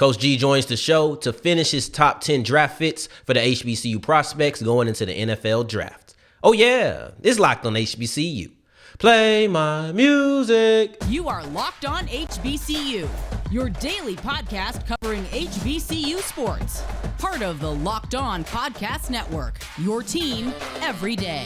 Coach G joins the show to finish his top 10 draft fits for the HBCU prospects going into the NFL draft. Oh yeah, it's Locked on HBCU. Play my music. You are Locked on HBCU, your daily podcast covering HBCU sports. Part of the Locked On Podcast Network, your team every day.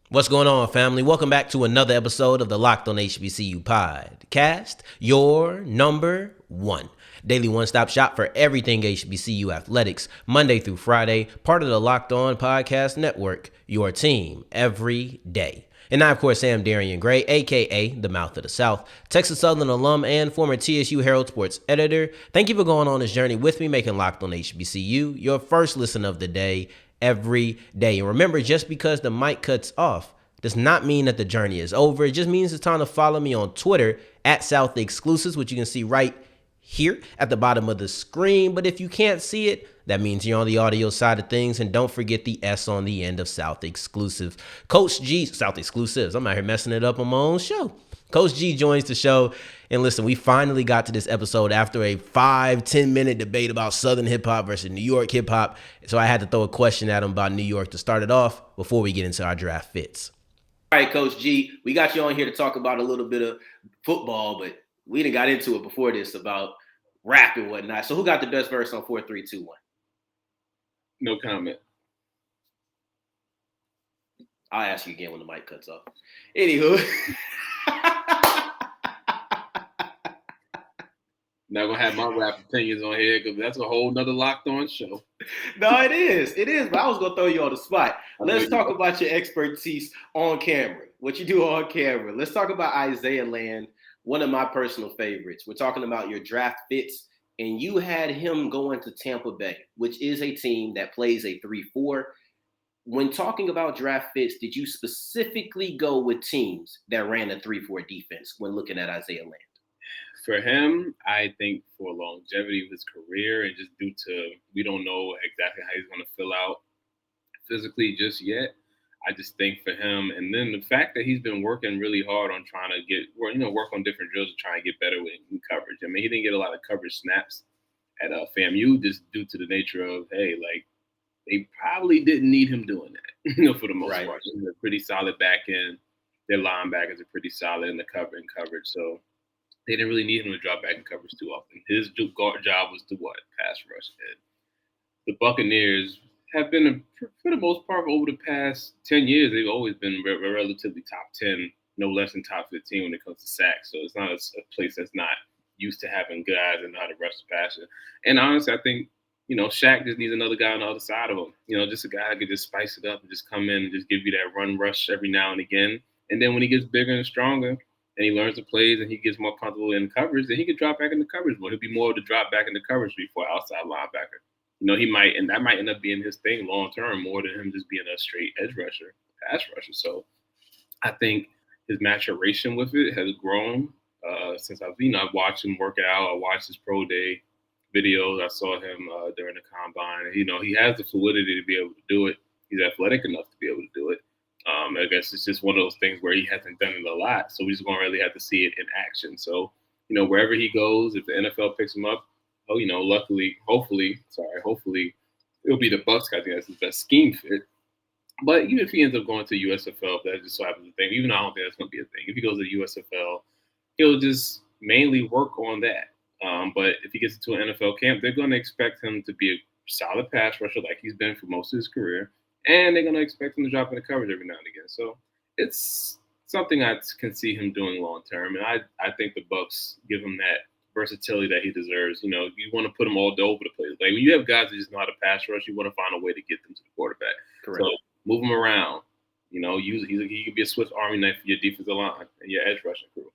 What's going on, family? Welcome back to another episode of the Locked on HBCU podcast, your number one daily one-stop shop for everything HBCU athletics, Monday through Friday, part of the Locked On Podcast Network, your team every day. And I, of course, am Darian Gray, a.k.a. the Mouth of the South, Texas Southern alum and former TSU Herald Sports editor. Thank you for going on this journey with me, making Locked on HBCU your first listen of the day every day. And remember, just because the mic cuts off does not mean that the journey is over. It just means it's time to follow me on Twitter at South Exclusives, which you can see right here at the bottom of the screen. But if you can't see it, that means you're on the audio side of things. And don't forget the S on the end of South Exclusive. Coach G, South Exclusives. I'm out here messing it up on my own show. Coach G joins the show. And listen, we finally got to this episode after a 5-10 minute debate about Southern hip hop versus New York hip hop. So I had to throw a question at him about New York to start it off before we get into our draft fits. All right, Coach G, we got you on here to talk about a little bit of football, but we done got into it before this about rap and whatnot. So who got the best verse on 4, 3, 2, 1? No comment. I'll ask you again when the mic cuts off. Anywho. Not gonna have my rap opinions on here because that's a whole nother Locked On show. No, it is. But I was gonna throw you on the spot. Let's talk about your expertise on camera. What you do on camera. Let's talk about Isaiah Land, one of my personal favorites. We're talking about your draft fits, and you had him going to Tampa Bay, which is a team that plays a 3-4. When talking about draft fits, did you specifically go with teams that ran a 3-4 defense when looking at Isaiah Land? For him, I think for longevity of his career and just due to we don't know exactly how he's going to fill out physically just yet. I just think for him, and then the fact that he's been working really hard on trying to work on different drills to try and get better in coverage. I mean, he didn't get a lot of coverage snaps at FAMU just due to the nature of, they probably didn't need him doing that, for the most part. He's a pretty solid back end. Their linebackers are pretty solid in the coverage. So they didn't really need him to drop back in coverage too often. His job was to pass rush. And the Buccaneers have been, for the most part, over the past 10 years, they've always been relatively top 10, no less than top 15 when it comes to sacks. So it's not a place that's not used to having guys and know how to rush the passer. And honestly, I think, Shaq just needs another guy on the other side of him. Just a guy who could just spice it up and just come in and just give you that run rush every now and again. And then when he gets bigger and stronger, and he learns the plays and he gets more comfortable in coverage, then he could drop back into coverage more. He'll be more of the drop back into coverage before outside linebacker. He might, and that might end up being his thing long term more than him just being a straight edge rusher, pass rusher. So I think his maturation with it has grown since I've watched him work out. I watched his pro day videos. I saw him during the combine. He has the fluidity to be able to do it. He's athletic enough to be able to do it. I guess it's just one of those things where he hasn't done it a lot, so we just going to really have to see it in action. So, wherever he goes, if the NFL picks him up, hopefully, it'll be the Bucs. I think that's his best scheme fit. But even if he ends up going to USFL, if that just so happens a thing, even though I don't think that's going to be a thing, if he goes to USFL, he'll just mainly work on that. But if he gets into an NFL camp, they're going to expect him to be a solid pass rusher like he's been for most of his career. And they're going to expect him to drop into coverage every now and again. So it's something I can see him doing long term. And I think the Bucs give him that versatility that he deserves. You want to put him all over the place. Like when you have guys that just know how to pass rush, you want to find a way to get them to the quarterback. Correct. So move him around. He could be a Swiss Army knife for your defensive line and your edge rushing crew.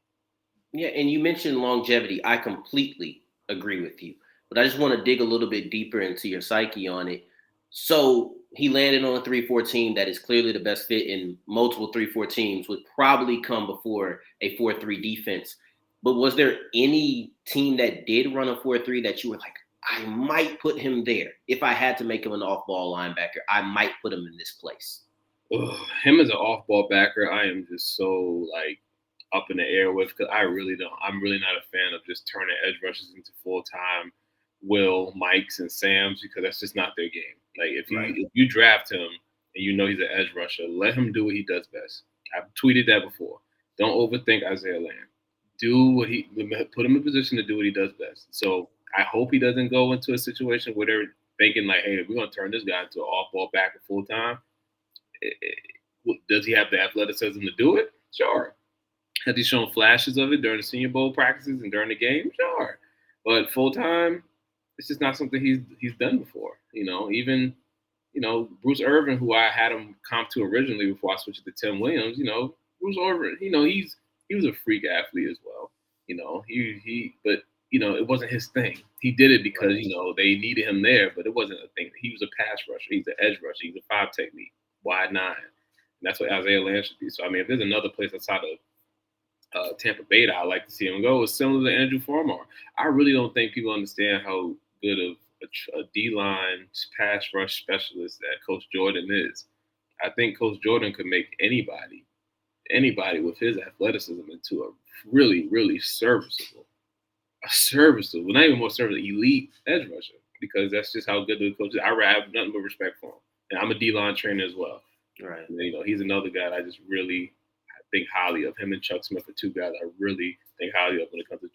Yeah, and you mentioned longevity. I completely agree with you. But I just want to dig a little bit deeper into your psyche on it. So he landed on a 3-4 team that is clearly the best fit in multiple 3-4 teams, would probably come before a 4-3 defense. But was there any team that did run a 4-3 that you were like, I might put him there? If I had to make him an off-ball linebacker, I might put him in this place. Him as an off-ball backer, I am just so up in the air with, because I'm really not a fan of just turning edge rushers into full-time Will, Mikes, and Sams, because that's just not their game. Like if you draft him and you know he's an edge rusher, let him do what he does best. I've tweeted that before. Don't overthink Isaiah Land. Put him in a position to do what he does best. So I hope he doesn't go into a situation where they're thinking like, hey, we're gonna turn this guy into an off-ball backer full time. Does he have the athleticism to do it? Sure. Has he shown flashes of it during the Senior Bowl practices and during the game? Sure. But full time, it's just not something he's done before. Even Bruce Irvin, who I had him comp to originally before I switched to Tim Williams. Bruce Irvin, he was a freak athlete as well. But it wasn't his thing. He did it because they needed him there, but it wasn't a thing. He was a pass rusher. He's an edge rusher. He's a 5 technique, wide 9. And that's what Isaiah Land should be. So, I mean, if there's another place outside of Tampa Bay that I'd like to see him go, it's similar to Andrew Farmar. I really don't think people understand how good of a D-line pass rush specialist that Coach Jordan is. I think Coach Jordan could make anybody with his athleticism into a really, really serviceable, not even more serviceable, elite edge rusher, because that's just how good the coach is. I have nothing but respect for him. And I'm a D-line trainer as well. Right. And, he's another guy I just really think highly of. Him and Chuck Smith are two guys I really think highly of when it comes to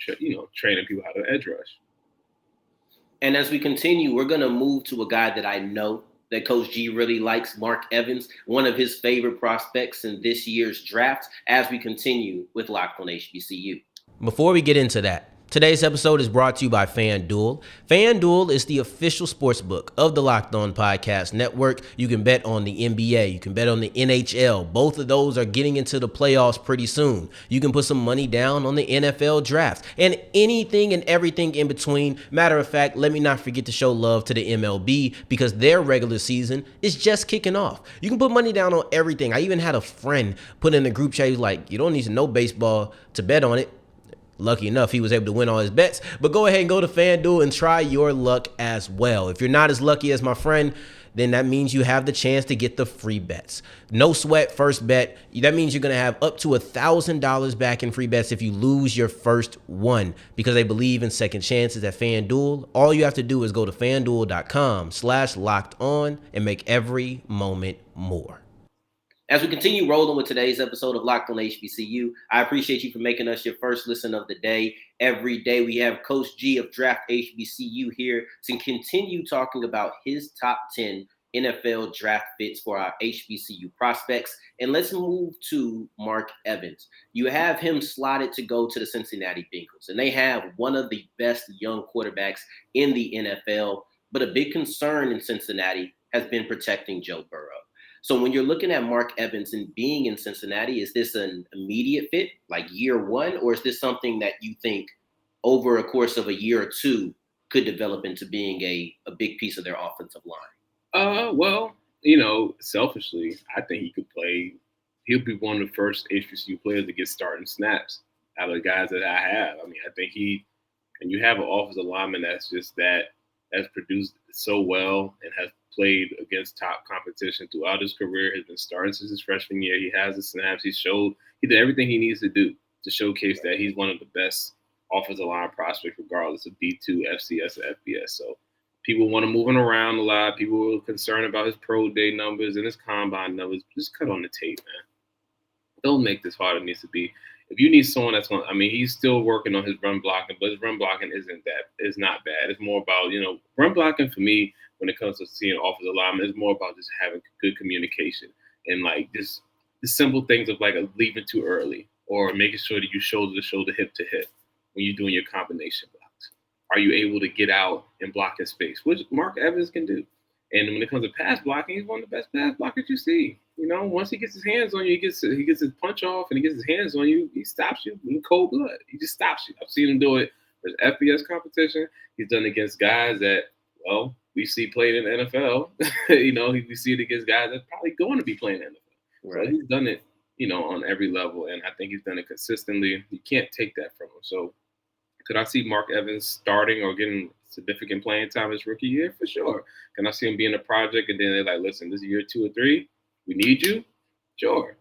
training people how to edge rush. And as we continue, we're going to move to a guy that I know that Coach G really likes, Mark Evans, one of his favorite prospects in this year's draft, as we continue with Locked on HBCU. Before we get into that, today's episode is brought to you by FanDuel. FanDuel is the official sportsbook of the Locked On Podcast Network. You can bet on the NBA. You can bet on the NHL. Both of those are getting into the playoffs pretty soon. You can put some money down on the NFL draft and anything and everything in between. Matter of fact, let me not forget to show love to the MLB because their regular season is just kicking off. You can put money down on everything. I even had a friend put in the group chat, he was like, you don't need to know baseball to bet on it. Lucky enough, he was able to win all his bets. But go ahead and go to FanDuel and try your luck as well. If you're not as lucky as my friend, then that means you have the chance to get the free bets. No sweat first bet. That means you're going to have up to $1,000 back in free bets if you lose your first one, because they believe in second chances at FanDuel. All you have to do is go to FanDuel.com/lockedon and make every moment more. As we continue rolling with today's episode of Locked on HBCU, I appreciate you for making us your first listen of the day. Every day we have Coach G of Draft HBCU here to continue talking about his top 10 NFL draft fits for our HBCU prospects. And let's move to Mark Evans. You have him slotted to go to the Cincinnati Bengals, and they have one of the best young quarterbacks in the NFL. But a big concern in Cincinnati has been protecting Joe Burrow. So when you're looking at Mark Evans and being in Cincinnati, is this an immediate fit, like year one, or is this something that you think over a course of a year or two could develop into being a big piece of their offensive line? Well, selfishly, I think he could play. He'll be one of the first HBCU players to get starting snaps out of the guys that I have. I mean, I think and you have an offensive lineman that's produced so well and has played against top competition throughout his career, has been starting since his freshman year. He has the snaps. He did everything he needs to do to showcase that he's one of the best offensive line prospects, regardless of D2, FCS, or FBS. So people want to move him around a lot. People are concerned about his pro day numbers and his combine numbers. Just cut on the tape, man. Don't make this harder than it needs to be. If you need someone he's still working on his run blocking, but his run blocking is not bad. It's more about, run blocking for me when it comes to seeing offensive linemen is more about just having good communication and just the simple things of leaving too early or making sure that you shoulder to shoulder, hip to hip when you're doing your combination blocks. Are you able to get out and block in space, which Mark Evans can do? And when it comes to pass blocking, he's one of the best pass blockers you see. Once he gets his hands on you, he gets his punch off and he gets his hands on you, he stops you in cold blood. He just stops you. I've seen him do it with FBS competition. He's done it against guys that, we see played in the NFL. We see it against guys that's probably going to be playing in the NFL. Right. So he's done it on every level. And I think he's done it consistently. You can't take that from him. So could I see Mark Evans starting or getting significant playing time his rookie year? For sure. Can I see him being a project and then they're like, listen, this is year 2 or 3. We need you. Sure.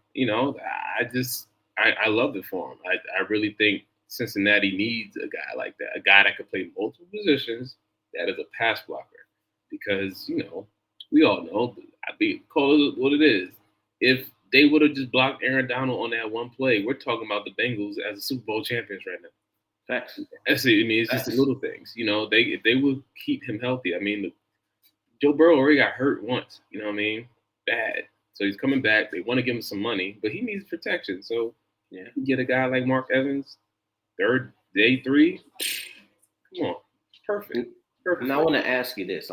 I love it for him. I really think Cincinnati needs a guy like that, a guy that could play multiple positions, that is a pass blocker. Because, we all know, call it what it is. If they would have just blocked Aaron Donald on that one play, we're talking about the Bengals as the Super Bowl champions right now. Facts. It's just the little things. If they would keep him healthy. Joe Burrow already got hurt once. You know what I mean? Bad. So he's coming back. They want to give him some money, but he needs protection. So you get a guy like Mark Evans, day 3. Come on, perfect. And I want to ask you this.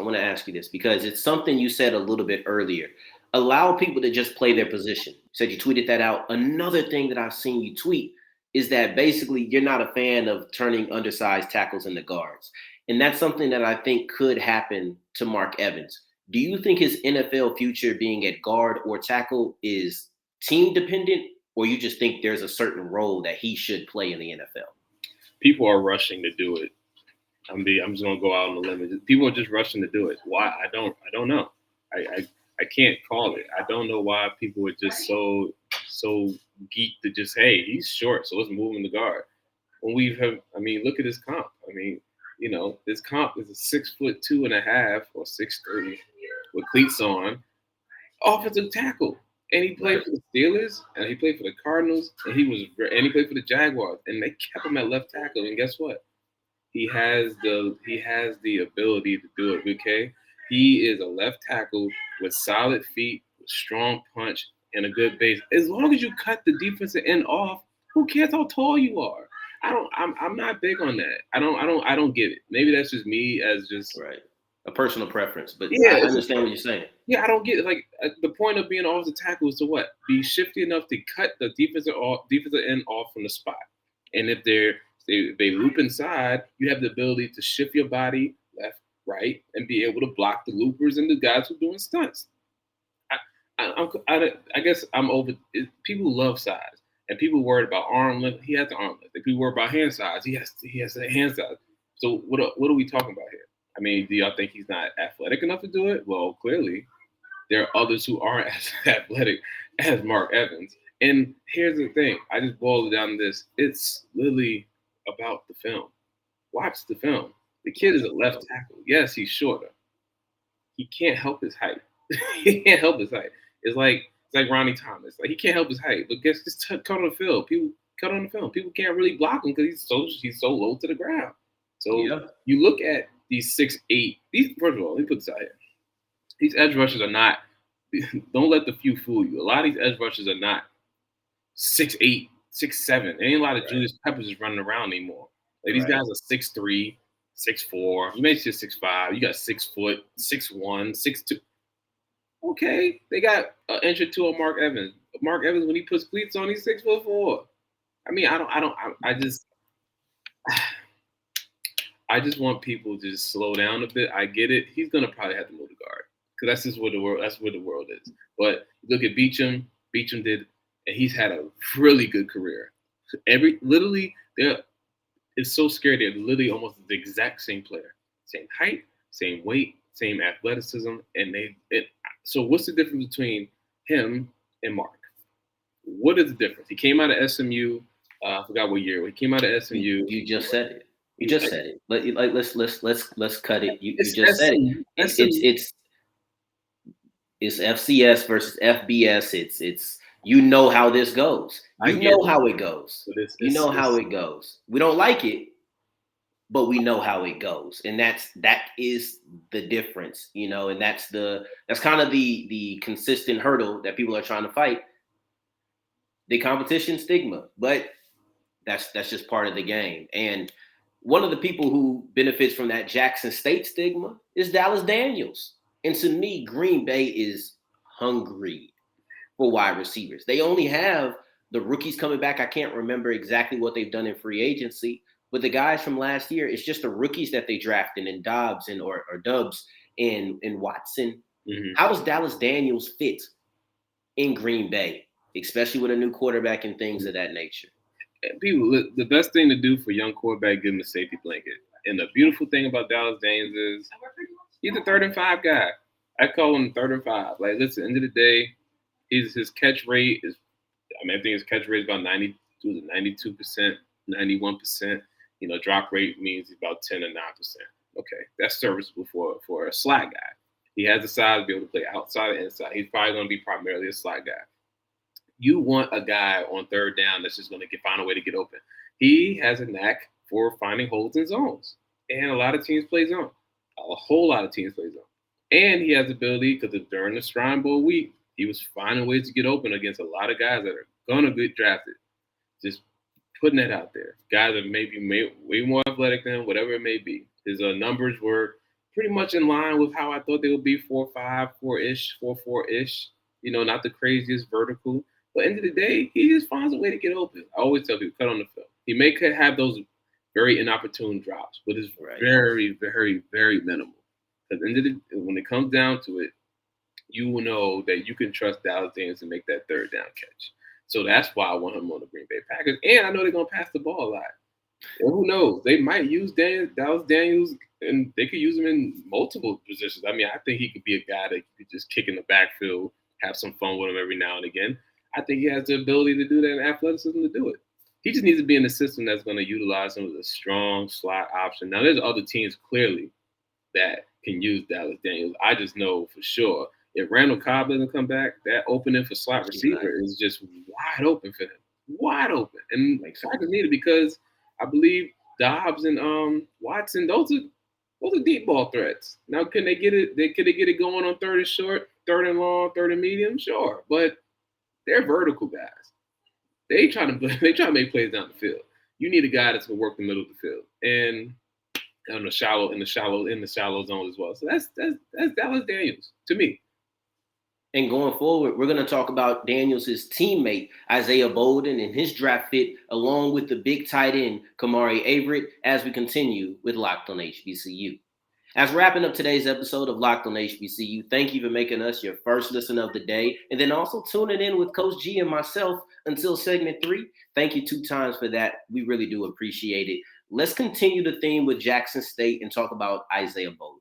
Because it's something you said a little bit earlier. Allow people to just play their position. You said you tweeted that out. Another thing that I've seen you tweet is that basically you're not a fan of turning undersized tackles into guards. And that's something that I think could happen to Mark Evans. Do you think his NFL future being at guard or tackle is team dependent, or you just think there's a certain role that he should play in the NFL? People are rushing to do it. I'm just gonna go out on the limb. People are just rushing to do it. Why? I don't know. I can't call it. I don't know why people are just so geeked to just, hey, he's short, so let's move him to guard. When look at his comp. His comp is a 6'2.5" or 6'3" with cleats on, offensive tackle, and he played for the Steelers, and he played for the Cardinals, and he played for the Jaguars, and they kept him at left tackle. And guess what? He has the ability to do it. Okay, he is a left tackle with solid feet, with strong punch, and a good base. As long as you cut the defensive end off, who cares how tall you are? I'm not big on that. I don't get it. Maybe that's just me as just a personal preference, but I understand what you're saying. Yeah, I don't get it. Like the point of being an offensive tackle is to what? Be shifty enough to cut the defensive end off from the spot. And if they loop inside, you have the ability to shift your body left, right, and be able to block the loopers and the guys who are doing stunts. I guess I'm over. People love size. And people worried about arm length. He has the arm length. If people worry about hand size, he has the hand size. So what are we talking about here? Do y'all think he's not athletic enough to do it? Well, clearly, there are others who aren't as athletic as Mark Evans. And here's the thing. I just boiled it down to this. It's literally about the film. Watch the film. The kid is a left tackle. Yes, he's shorter. He can't help his height. It's like Ronnie Thomas. Like, he can't help his height, but just cut on the field. People cut on the film. People can't really block him because he's so low to the ground. So you look at these 6'8". First of all, let me put this out here. These edge rushers are not. Don't let the few fool you. A lot of these edge rushers are not 6'8", 6'7". There ain't a lot of Julius Peppers just running around anymore. Like, these guys are 6'3", 6'4". You may see 6'5". You got 6 foot, 6'1", 6'2". Okay, they got an inch or two on Mark Evans. Mark Evans, when he puts cleats on, he's 6'4". I just want people to just slow down a bit. I get it. He's gonna probably have to move to guard because that's just where the world is. But look at Beachum. Beachum did, and he's had a really good career. It's so scary. They're literally almost the exact same player, same height, same weight, same athleticism, and So what's the difference between him and Mark? What is the difference? He came out of SMU. I forgot what year. He came out of SMU. You just said it. Let's cut it. You just said it. It's FCS versus FBS. It's how this goes. How it goes. How it goes. We don't like it, but we know how it goes, and that is the difference, and that's kind of the consistent hurdle that people are trying to fight. The competition stigma, but that's just part of the game. And one of the people who benefits from that Jackson State stigma is Dallas Daniels. And to me, Green Bay is hungry for wide receivers. They only have the rookies coming back. I can't remember exactly what they've done in free agency. But the guys from last year, it's just the rookies that they drafted in Dobbs or Dubs and Watson. Mm-hmm. How does Dallas Daniels fit in Green Bay? especially with a new quarterback and things of that nature. And people, the best thing to do for young quarterback, give him a safety blanket. And the beautiful thing about Dallas Daniels is he's a 3rd and 5 guy. I call him 3rd and 5. Like, listen, end of the day, his catch rate is, I think his catch rate is about 92%, 91%. Drop rate means about 10 or 9%. Okay, that's serviceable for a slot guy. He has the size to be able to play outside and inside. He's probably going to be primarily a slot guy. You want a guy on 3rd down that's just going to find a way to get open. He has a knack for finding holes in zones. And a lot of teams play zone. A whole lot of teams play zone. And he has the ability, because during the Shrine Bowl week, he was finding ways to get open against a lot of guys that are going to get drafted. Just putting that out there. Guys that may be way more athletic than him, whatever it may be. His numbers were pretty much in line with how I thought they would be, 4.5, 4-ish, 4.4-ish. Not the craziest vertical. But end of the day, he just finds a way to get open. I always tell people, cut on the film. He may have those very inopportune drops, but it's very, very, very minimal. Because when it comes down to it, you will know that you can trust Dallas Daniels to make that 3rd down catch. So that's why I want him on the Green Bay Packers. And I know they're going to pass the ball a lot. And who knows? They might use Dallas Daniels, and they could use him in multiple positions. I think he could be a guy that could just kick in the backfield, have some fun with him every now and again. I think he has the ability to do that and athleticism to do it. He just needs to be in the system that's going to utilize him as a strong slot option. Now, there's other teams clearly that can use Dallas Daniels. I just know for sure if Randall Cobb doesn't come back, that opening for slot receiver is just wide open for him. Wide open. And Packers need it because I believe Dobbs and Watson, those are deep ball threats. Now, can they get it? Could they get it going on 3rd and short, 3rd and long, 3rd and medium? Sure, but they're vertical guys. They try to make plays down the field. You need a guy that's gonna work the middle of the field and in the shallow zone as well. So that's Dallas Daniels to me. And going forward, we're going to talk about Daniels' teammate, Isaiah Bolden, and his draft fit, along with the big tight end, Kemari Averret, as we continue with Locked on HBCU. As wrapping up today's episode of Locked on HBCU, thank you for making us your first listen of the day, and then also tuning in with Coach G and myself until segment 3. Thank you 2 times for that. We really do appreciate it. Let's continue the theme with Jackson State and talk about Isaiah Bolden.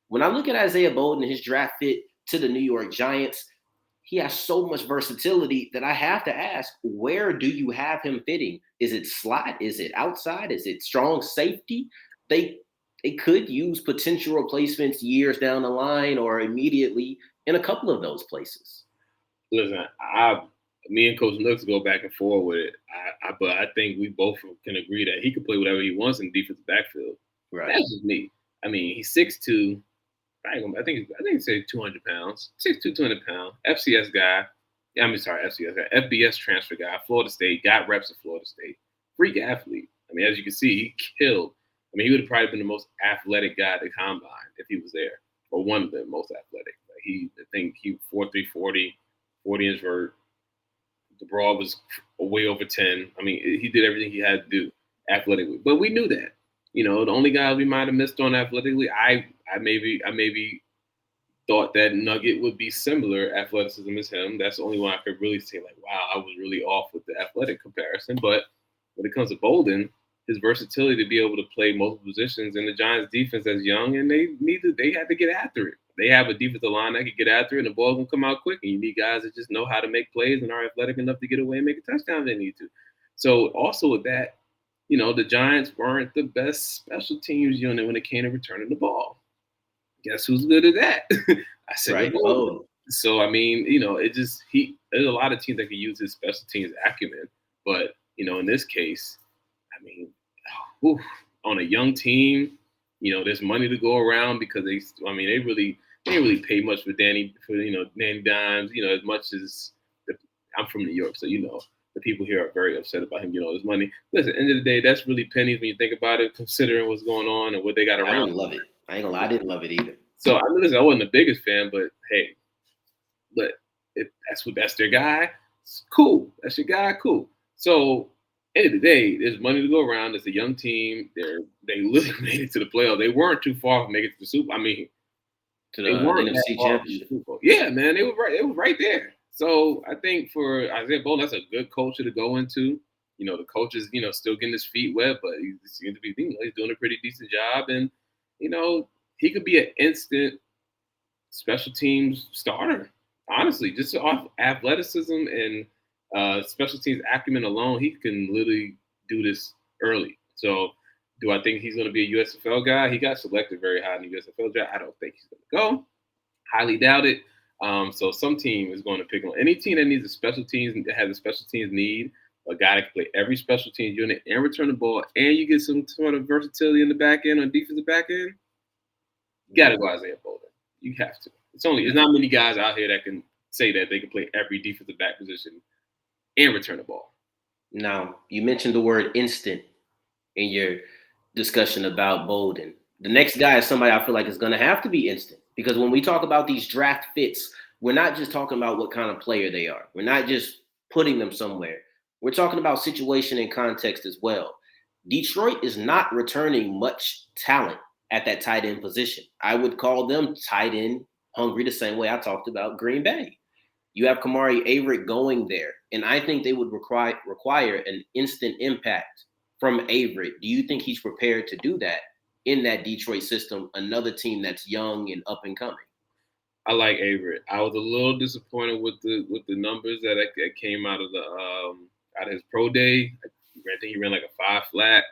When I look at Isaiah Bolden and his draft fit to the New York Giants, he has so much versatility that I have to ask, where do you have him fitting? Is it slot? Is it outside? Is it strong safety? They could use potential replacements years down the line or immediately in a couple of those places. Listen, me and Coach Nooks go back and forth with it, but I think we both can agree that he can play whatever he wants in the defensive backfield. Right. That's just me. He's 6'2". I think he's 200 pounds, 6'2", 200 pounds, FCS guy. FCS guy, FBS transfer guy, Florida State, got reps at Florida State. Freak athlete. As you can see, he killed. He would have probably been the most athletic guy at the combine if he was there, or one of the most athletic. I think he 4'3", 40-inch vert. The broad was way over 10. He did everything he had to do athletically. But we knew that. The only guys we might have missed on athletically, I maybe thought that Nugget would be similar athleticism as him. That's the only one I could really say, wow, I was really off with the athletic comparison. But when it comes to Bolden, his versatility to be able to play multiple positions in the Giants defense as young, and they had to get after it. They have a defensive line that could get after it, and the ball can come out quick. And you need guys that just know how to make plays and are athletic enough to get away and make a touchdown if they need to. So also with that, the Giants weren't the best special teams unit when it came to returning the ball. Guess who's good at that? I said, right. So there's a lot of teams that can use his special teams acumen, but in this case, on a young team, there's money to go around because they didn't really pay much for Danny Dimes, as much as I'm from New York, so the people here are very upset about him, his money. Listen, at the end of the day, that's really pennies when you think about it, considering what's going on and what they got around. I didn't love it. I ain't gonna lie, I didn't love it either. So listen, I wasn't the biggest fan, but hey, if that's their guy, it's cool. That's your guy, cool. So end of the day, there's money to go around. It's a young team. They literally made it to the playoffs. They weren't too far from making it to the Super. To the NFC Championship. Yeah, man, they were right. It was right there. So I think for Isaiah Bolden, that's a good culture to go into. The coach is, still getting his feet wet, but he seems to be, he's doing a pretty decent job. And, he could be an instant special teams starter. Honestly, just off athleticism and special teams acumen alone, he can literally do this early. So do I think he's going to be a USFL guy? He got selected very high in the USFL draft. I don't think he's going to go. Highly doubt it. So some team is going to pick him. Any team that needs a special teams, that has a special teams need, a guy that can play every special teams unit and return the ball, and you get some sort of versatility in the back end, on defensive back end, you got to go Isaiah Bolden. You have to. There's not many guys out here that can say that they can play every defensive back position and return the ball. Now, you mentioned the word instant in your discussion about Bolden. The next guy is somebody I feel like is going to have to be instant, because when we talk about these draft fits, we're not just talking about what kind of player they are. We're not just putting them somewhere. We're talking about situation and context as well. Detroit is not returning much talent at that tight end position. I would call them tight end hungry the same way I talked about Green Bay. You have Kemari Averret going there, and I think they would require an instant impact from Averret. Do you think he's prepared to do that in that Detroit system, another team that's young and up and coming? I like Averett. I was a little disappointed with the numbers that came out of his pro day. I think he ran like a 5 flat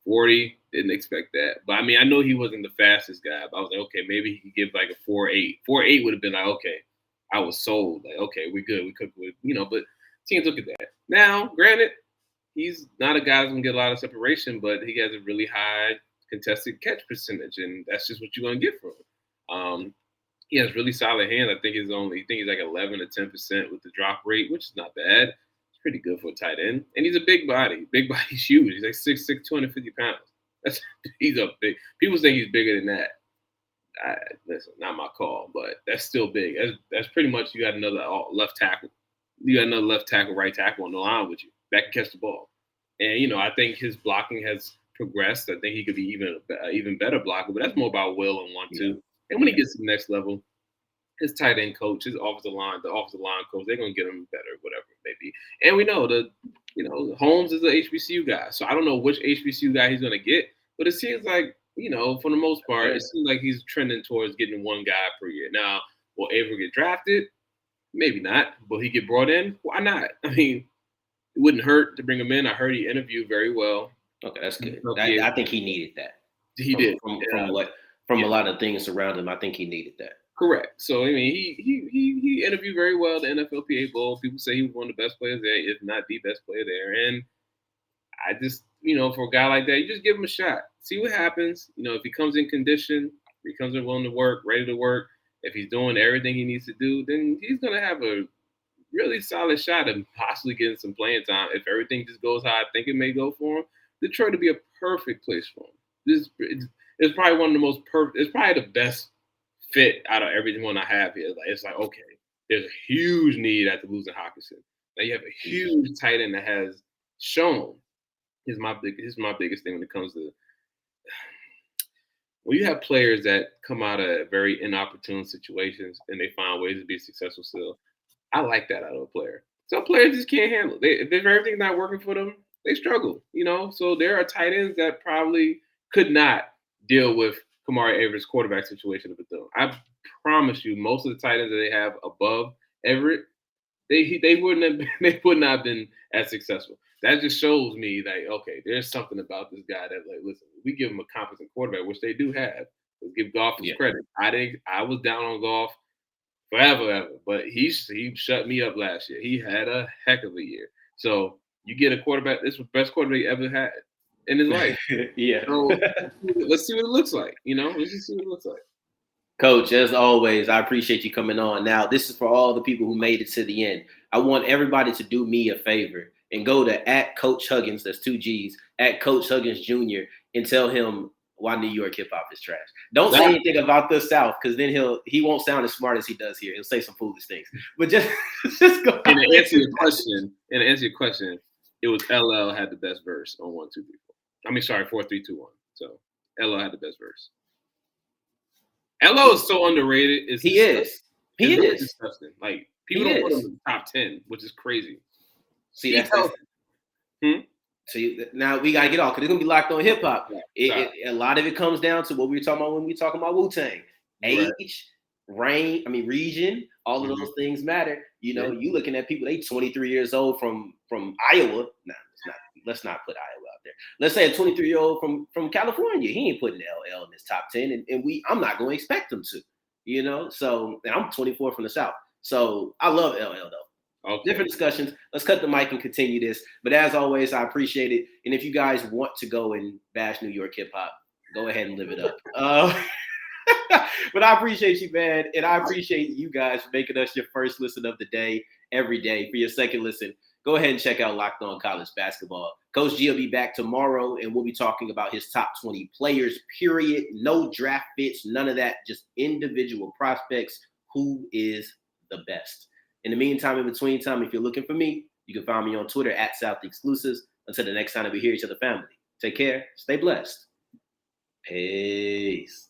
40. Didn't expect that, but I mean, I know he wasn't the fastest guy. But I was like, okay, maybe he could give like a 4.8. 4.8 would have been like, okay, I was sold. Like, okay, we're good. We could, but teams look at that. Now, granted, he's not a guy that's gonna get a lot of separation, but he has a really high contested catch percentage, and that's just what you're gonna get from him. He has really solid hands. I think he's like 11 to 10% with the drop rate, which is not bad. It's pretty good for a tight end. And he's a big body. Big body's huge. He's like 6'6", 250 pounds. He's a big. People think he's bigger than that. Listen, not my call, but that's still big. That's pretty much, you got another left tackle. You got another left tackle, right tackle on the line with you that can catch the ball. And I think his blocking has progressed. I think he could be even better blocker, but that's more about will and want to. And when he gets to the next level, his tight end coach, his offensive line coach, they're gonna get him better, whatever it may be. And we know Holmes is an HBCU guy, so I don't know which HBCU guy he's gonna get, but it seems like, for the most part, it seems like he's trending towards getting one guy per year. Now, will Avery get drafted? Maybe not. Will he get brought in? Why not? I mean, it wouldn't hurt to bring him in. I heard he interviewed very well. Okay, that's good. I think he needed that. He did. From a lot of things around him, I think he needed that. Correct. So, I mean, he interviewed very well at the NFLPA Bowl. People say he was one of the best players there, if not the best player there. And I just, for a guy like that, you just give him a shot. See what happens. If he comes in condition, if he comes in willing to work, ready to work, if he's doing everything he needs to do, then he's going to have a really solid shot at possibly getting some playing time. If everything just goes how I think it may go for him, Detroit would be a perfect place for him. It's probably one of the most perfect. It's probably the best fit out of everyone I have here. It's like, okay, there's a huge need after losing Hawkinson. Now you have a huge tight end that has shown. Here's my biggest thing when it comes to when you have players that come out of very inopportune situations and they find ways to be successful still. I like that out of a player. Some players just can't handle it. If everything's not working for them, they struggle. So there are tight ends that probably could not deal with Kemari Averrett's quarterback situation at Bethune. I promise you, most of the tight ends that they have above Everett, they would not have been as successful. That just shows me that, okay, there's something about this guy that, like, listen, we give him a competent quarterback, which they do have. Let's give Goff his credit. I was down on Goff forever, but he shut me up last year. He had a heck of a year. So you get a quarterback, this is the best quarterback he ever had in his life. Yeah. So let's see what it looks like. Let's just see what it looks like. Coach, as always, I appreciate you coming on. Now, this is for all the people who made it to the end. I want everybody to do me a favor and go to @CoachHuggins, that's 2 G's, @CoachHuggins Jr., and tell him why New York hip hop is trash. Don't say anything about the South, because then he won't sound as smart as he does here. He'll say some foolish things. But just go. And to answer your question, it was LL had the best verse on 1, 2, 3, 4. I mean, sorry, 4, 3, 2, 1. So LL had the best verse. LL is so underrated. He is. Disgusting. Like, People don't put him in the top 10, which is crazy. See, that's So now we gotta get off because it's gonna be locked on hip hop. A lot of it comes down to what we were talking about when we talking about Wu-Tang. Age, region, all of those things matter. You know, you looking at people, they 23 years old from Iowa. No, let's not put Iowa out there. Let's say a 23-year-old from California. He ain't putting LL in his top 10, and I'm not gonna expect him to. You know, so and I'm 24 from the South. So I love LL though. Okay. Different discussions. Let's cut the mic and continue this. But as always, I appreciate it. And if you guys want to go and bash New York hip hop, go ahead and live it up. But I appreciate you, man. And I appreciate you guys for making us your first listen of the day every day. For your second listen, go ahead and check out Locked On College Basketball. Coach G will be back tomorrow, and we'll be talking about his top 20 players, period. No draft fits, none of that. Just individual prospects. Who is the best? In the meantime, in between time, if you're looking for me, you can find me on Twitter at South Exclusives. Until the next time that we hear each other, family. Take care. Stay blessed. Peace.